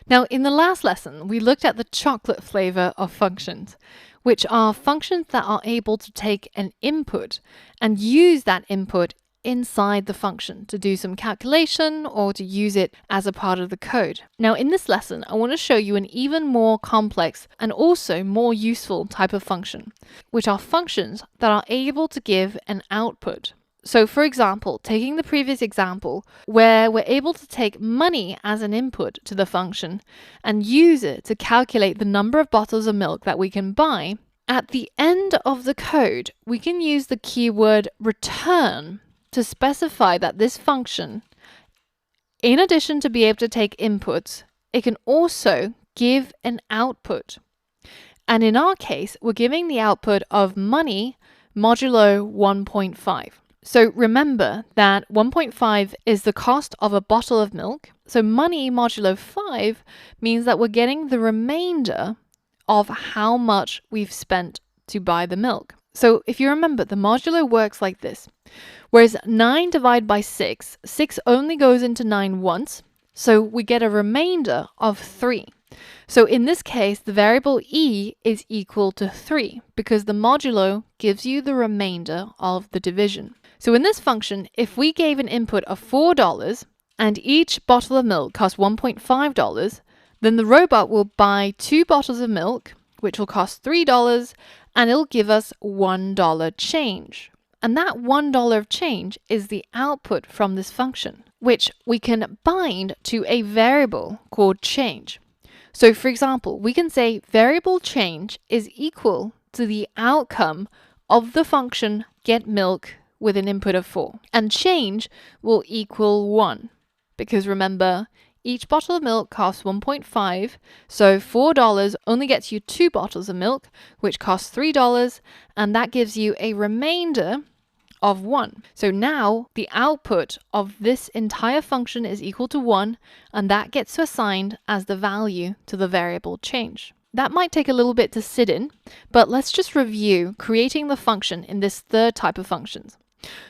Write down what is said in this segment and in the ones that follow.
Now, in the last lesson, we looked at the chocolate flavor of functions, which are functions that are able to take an input and use that input inside the function to do some calculation or to use it as a part of the code. Now, in this lesson, I want to show you an even more complex and also more useful type of function, which are functions that are able to give an output. So for example, taking the previous example where we're able to take money as an input to the function and use it to calculate the number of bottles of milk that we can buy, at the end of the code, we can use the keyword return to specify that this function, in addition to be able to take inputs, it can also give an output. And in our case, we're giving the output of money modulo 1.5. So remember that 1.5 is the cost of a bottle of milk. So money modulo 5 means that we're getting the remainder of how much we've spent to buy the milk. So if you remember, the modulo works like this. Whereas 9 divided by 6, 6 only goes into 9 once. So we get a remainder of 3. So in this case, the variable e is equal to 3 because the modulo gives you the remainder of the division. So in this function, if we gave an input of $4 and each bottle of milk costs $1.5, then the robot will buy 2 bottles of milk, which will cost $3, and it'll give us $1 change. And that $1 of change is the output from this function, which we can bind to a variable called change. So for example, we can say variable change is equal to the outcome of the function getMilk with an input of 4. And change will equal 1. Because remember, each bottle of milk costs 1.5, so $4 only gets you 2 bottles of milk, which costs $3, and that gives you a remainder of 1. So now the output of this entire function is equal to 1, and that gets assigned as the value to the variable change. That might take a little bit to sit in, but let's just review creating the function in this third type of functions.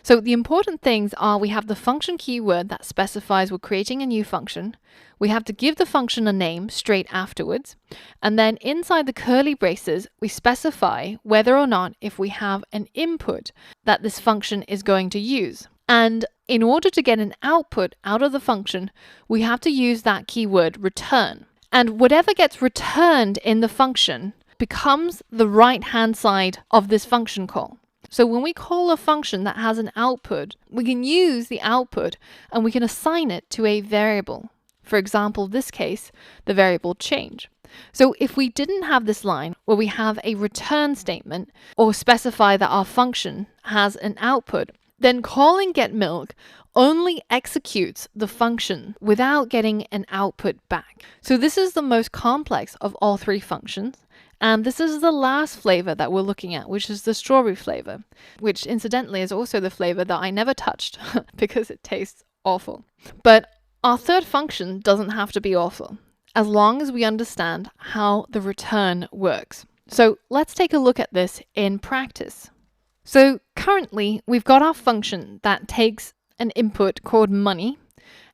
So the important things are we have the function keyword that specifies we're creating a new function. We have to give the function a name straight afterwards. And then inside the curly braces, we specify whether or not if we have an input that this function is going to use. And in order to get an output out of the function, we have to use that keyword return. And whatever gets returned in the function becomes the right-hand side of this function call. So when we call a function that has an output, we can use the output and we can assign it to a variable. For example, in this case, the variable change. So if we didn't have this line where we have a return statement or specify that our function has an output, then calling getMilk only executes the function without getting an output back. So this is the most complex of all 3 functions. And this is the last flavor that we're looking at, which is the strawberry flavor, which incidentally is also the flavor that I never touched because it tastes awful. But our third function doesn't have to be awful, as long as we understand how the return works. So let's take a look at this in practice. So currently we've got our function that takes an input called money,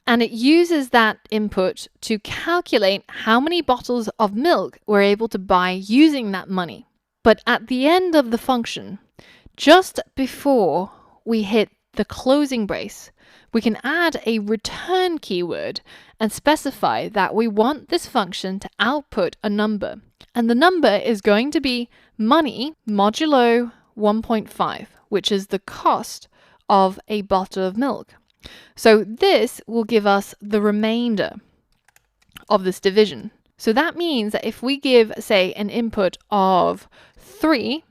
and it uses that input to calculate how many bottles of milk we're able to buy using that money. But at the end of the function, just before we hit the closing brace, we can add a return keyword and specify that we want this function to output a number. And the number is going to be money modulo 1.5, which is the cost of a bottle of milk. So this will give us the remainder of this division. So that means that if we give, say, an input of 3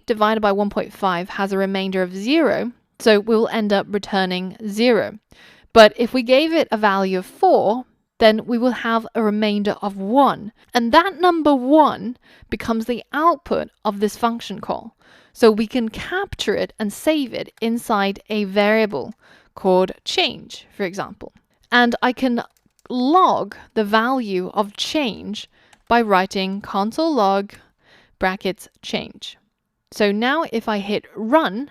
divided by 1.5 has a remainder of 0, so we'll end up returning 0. But if we gave it a value of 4, then we will have a remainder of 1. And that number 1 becomes the output of this function call. So we can capture it and save it inside a variable called change, for example. And I can log the value of change by writing console log brackets change. So now if I hit run,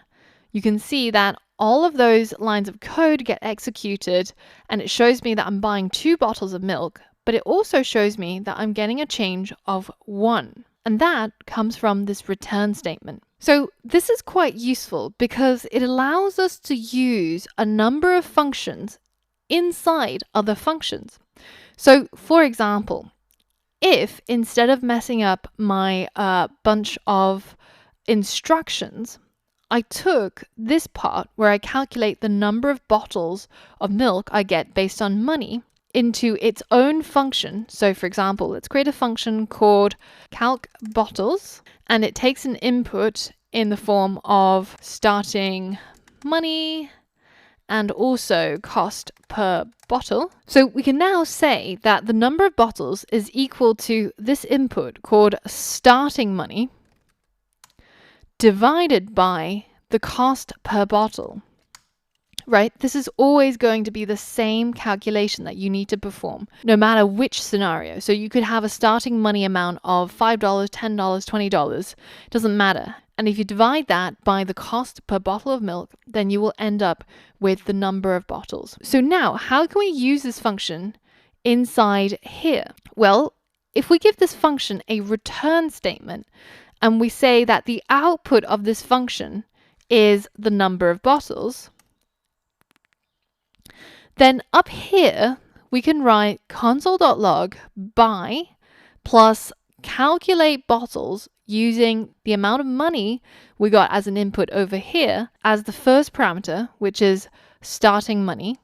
you can see that all of those lines of code get executed and it shows me that I'm buying 2 bottles of milk, but it also shows me that I'm getting a change of 1. And that comes from this return statement. So this is quite useful because it allows us to use a number of functions inside other functions. So for example, if instead of messing up my bunch of instructions, I took this part where I calculate the number of bottles of milk I get based on money into its own function. So for example, let's create a function called calc bottles, and it takes an input in the form of starting money and also cost per bottle. So we can now say that the number of bottles is equal to this input called starting money divided by the cost per bottle. Right? This is always going to be the same calculation that you need to perform, no matter which scenario. So you could have a starting money amount of $5, $10, $20. Doesn't matter. And if you divide that by the cost per bottle of milk, then you will end up with the number of bottles. So now, how can we use this function inside here? Well, if we give this function a return statement and we say that the output of this function is the number of bottles, then up here, we can write console.log by plus calculate bottles using the amount of money we got as an input over here as the first parameter, which is starting money,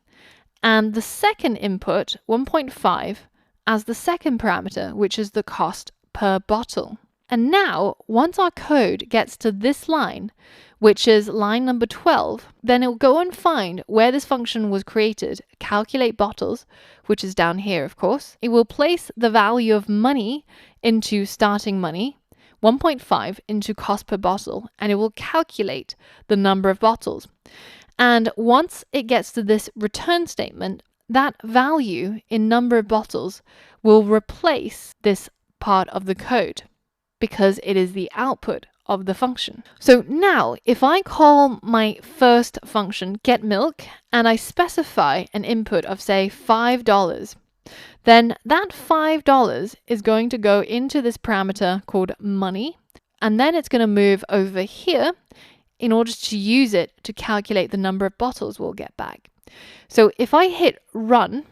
and the second input, 1.5, as the second parameter, which is the cost per bottle. And now, once our code gets to this line, which is line number 12, then it will go and find where this function was created, calculate bottles, which is down here, of course. It will place the value of money into starting money, 1.5 into cost per bottle, and it will calculate the number of bottles. And once it gets to this return statement, that value in number of bottles will replace this part of the code because it is the output of the function. So now if I call my first function getMilk and I specify an input of say $5, then that $5 is going to go into this parameter called money, and then it's going to move over here in order to use it to calculate the number of bottles we'll get back. So if I hit run,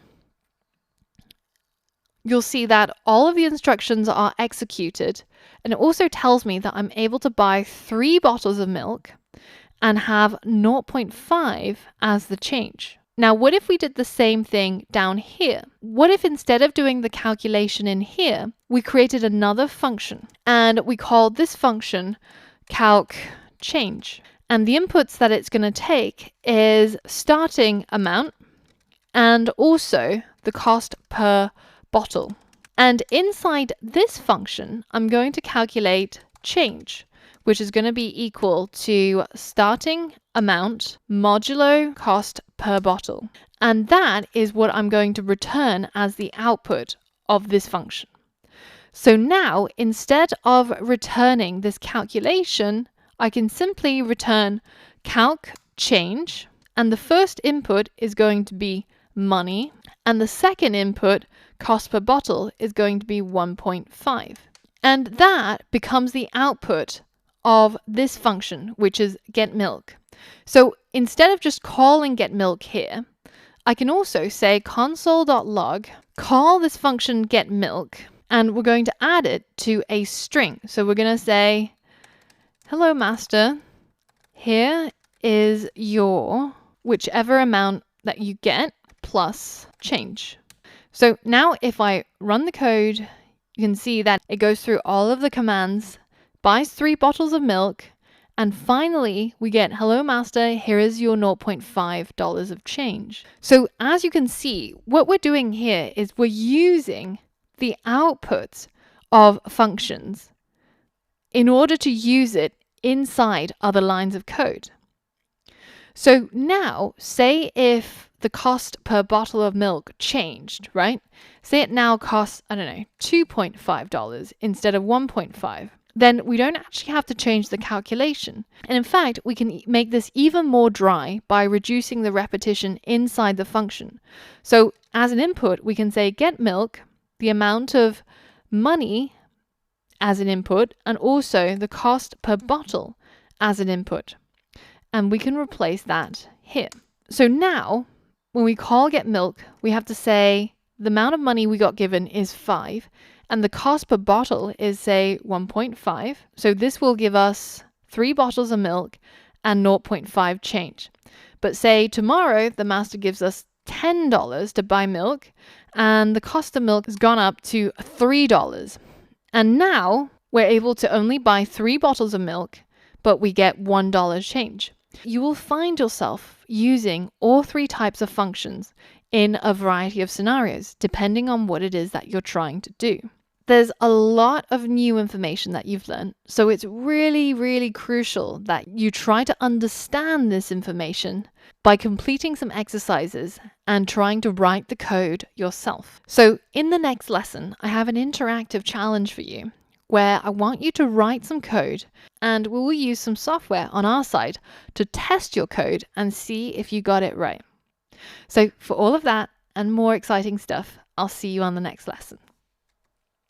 you'll see that all of the instructions are executed, and it also tells me that I'm able to buy 3 bottles of milk and have 0.5 as the change. Now, what if we did the same thing down here? What if instead of doing the calculation in here, we created another function and we called this function calc change? And the inputs that it's going to take is starting amount and also the cost per bottle. And inside this function, I'm going to calculate change, which is going to be equal to starting amount modulo cost per bottle. And that is what I'm going to return as the output of this function. So now, instead of returning this calculation, I can simply return calc change, and the first input is going to be money, and the second input, cost per bottle, is going to be 1.5. And that becomes the output of this function, which is getMilk. So instead of just calling getMilk here, I can also say console.log, call this function getMilk, and we're going to add it to a string. So we're going to say, hello master, here is your whichever amount that you get plus change. So now if I run the code, you can see that it goes through all of the commands, buys 3 bottles of milk, and finally we get, hello master, here is your $0.5 of change. So as you can see, what we're doing here is we're using the output of functions in order to use it inside other lines of code. So now, say if the cost per bottle of milk changed, right? Say it now costs, I don't know, $2.5 instead of $1.5. Then we don't actually have to change the calculation. And in fact, we can make this even more dry by reducing the repetition inside the function. So as an input, we can say getMilk, the amount of money as an input and also the cost per bottle as an input. And we can replace that here. So now when we call get milk, we have to say the amount of money we got given is 5 and the cost per bottle is say 1.5. So this will give us 3 bottles of milk and 0.5 change. But say tomorrow the master gives us $10 to buy milk and the cost of milk has gone up to $3. And now we're able to only buy 3 bottles of milk, but we get $1 change. You will find yourself using all 3 types of functions in a variety of scenarios, depending on what it is that you're trying to do. There's a lot of new information that you've learned, so it's really, really crucial that you try to understand this information by completing some exercises and trying to write the code yourself. So in the next lesson, I have an interactive challenge for you where I want you to write some code and we will use some software on our side to test your code and see if you got it right. So for all of that and more exciting stuff, I'll see you on the next lesson.